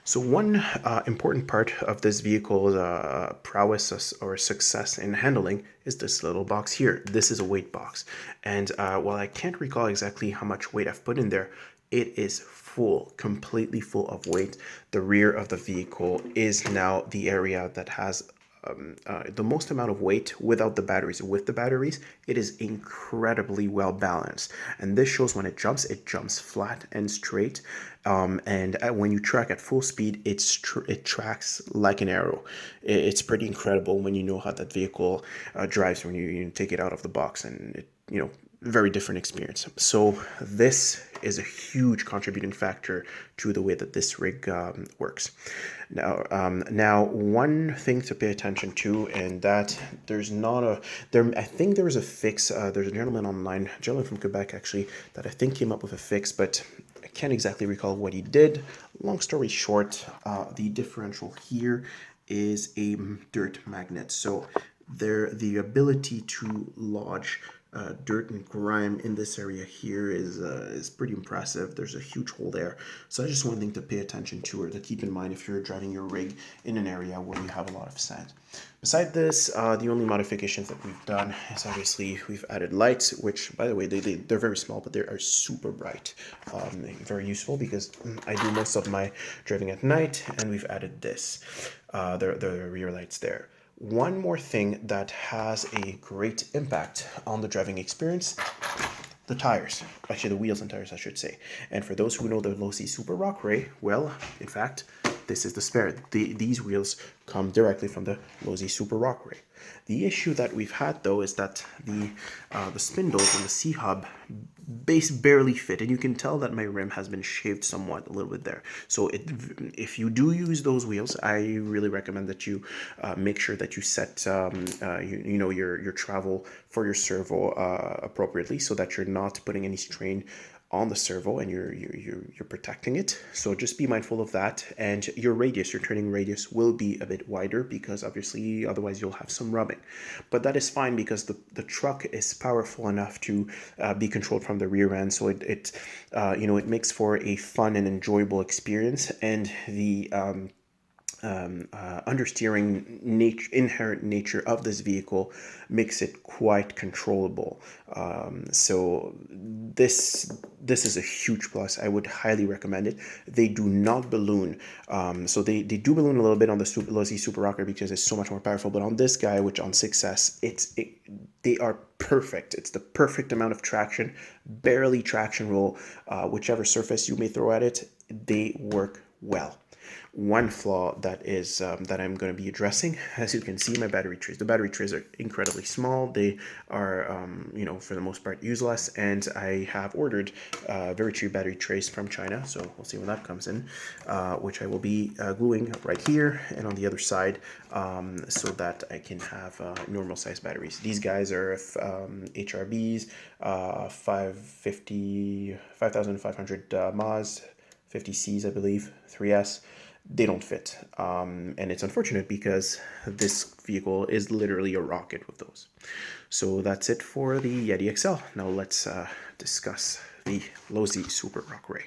So one important part of this vehicle's prowess or success in handling is this little box here. This is a weight box. And while I can't recall exactly how much weight I've put in there, it is full, completely full of weight. The rear of the vehicle is now the area that has the most amount of weight without the batteries. With the batteries, it is incredibly well balanced. And this shows when it jumps flat and straight. And when you track at full speed, it tracks like an arrow. It's pretty incredible when you know how that vehicle drives when you take it out of the box, and very different experience. So this is a huge contributing factor to the way that this rig works. Now, one thing to pay attention to, and that there's not a there. I think there was a fix. There's a gentleman online, a gentleman from Quebec actually, that I think came up with a fix, but I can't exactly recall what he did. Long story short, the differential here is a dirt magnet. So the ability to lodge dirt and grime in this area here is pretty impressive. There's a huge hole there. So that's just one thing to pay attention to or to keep in mind if you're driving your rig in an area where you have a lot of sand. Beside this, the only modifications that we've done is obviously we've added lights, which, by the way, they're very small, but they are super bright. Very useful because I do most of my driving at night, and we've added this, the rear lights there. One more thing that has a great impact on the driving experience, the tires. Actually, the wheels and tires, I should say. And for those who know the Losi Super Rock Ray, well, in fact, this is the spare. These wheels come directly from the Losi Super Rock Ray. The issue that we've had, though, is that the spindles and the C-hub base barely fit, and you can tell that my rim has been shaved somewhat a little bit there. So if you do use those wheels, I really recommend that you make sure that you set your travel for your servo appropriately, so that you're not putting any strain on the servo and you're protecting it. So just be mindful of that, and your turning radius will be a bit wider because obviously otherwise you'll have some rubbing. But that is fine because the truck is powerful enough to be controlled from the rear end, so it makes for a fun and enjoyable experience, and the understeering inherent nature of this vehicle makes it quite controllable. So this is a huge plus. I would highly recommend it. They do not balloon. So they do balloon a little bit on the Losi Super Rocker because it's so much more powerful. But on this guy, which on 6S, they are perfect. It's the perfect amount of traction, barely traction roll. Whichever surface you may throw at it, they work well. One flaw that is that I'm going to be addressing, as you can see, my battery trays. The battery trays are incredibly small. They are, for the most part, useless, and I have ordered very cheap battery trays from China, so we'll see when that comes in, which I will be gluing right here and on the other side, so that I can have normal size batteries. These guys are HRBs, 5,500 mAhs, 50 Cs, I believe, 3S. They don't fit. And it's unfortunate because this vehicle is literally a rocket with those. So that's it for the Yeti XL. Now let's discuss the Losi Super Rock Ray.